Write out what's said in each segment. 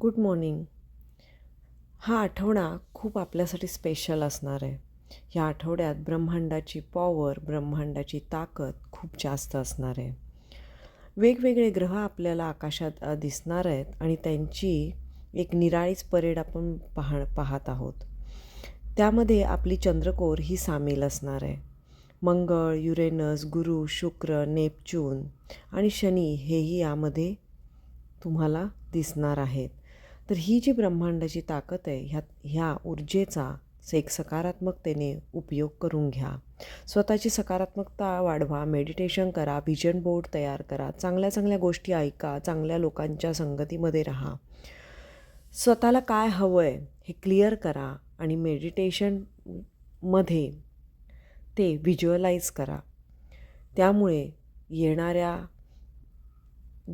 Good morning. हा आठवडा खूप आपल्यासाठी स्पेशल असणार आहे. ह्या आठवड्यात ब्रह्मांडाची पॉवर, ब्रह्मांडाची ताकद खूप जास्त असणार आहे. वेगवेगळे ग्रह आपल्याला आकाशात दिसणार आहेत आणि त्यांची एक निराळीच परेड आपण पाहत आहोत. त्यामध्ये आपली चंद्रकोर ही सामील असणार आहे. मंगळ, युरेनस, गुरु, शुक्र, नेपच्यून आणि शनी हेही यामध्ये तुम्हाला दिसणार आहेत. तर ही जी ब्रह्मांडाची ताकद आहे ह्या ऊर्जेचा एक सकारात्मकतेने उपयोग करून घ्या. स्वतःची सकारात्मकता वाढवा, मेडिटेशन करा, व्हिजन बोर्ड तयार करा, चांगल्या चांगल्या गोष्टी ऐका, चांगल्या लोकांच्या संगतीमध्ये राहा. स्वतःला काय हवं आहे हे क्लिअर करा आणि मेडिटेशनमध्ये ते व्हिज्युअलाइज करा. त्यामुळे येणाऱ्या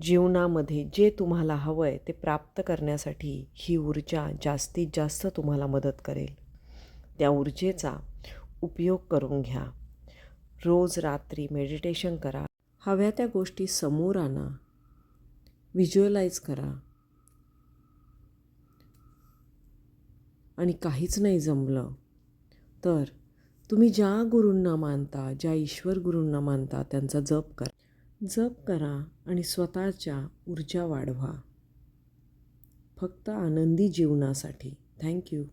जीवनामध्ये जे तुम्हाला हवं आहे ते प्राप्त करण्यासाठी ही ऊर्जा जास्तीत जास्त तुम्हाला मदत करेल. त्या ऊर्जेचा उपयोग करून घ्या. रोज रात्री मेडिटेशन करा. हव्या त्या गोष्टी समोर आणा, व्हिज्युअलाइज करा. आणि काहीच नाही जमलं तर तुम्ही ज्या गुरूंना मानता, ज्या ईश्वर गुरूंना मानता त्यांचा जप करा. जप करा आणि स्वतःच्या ऊर्जा वाढवा. फक्त आनंदी जीवनासाठी. थँक्यू.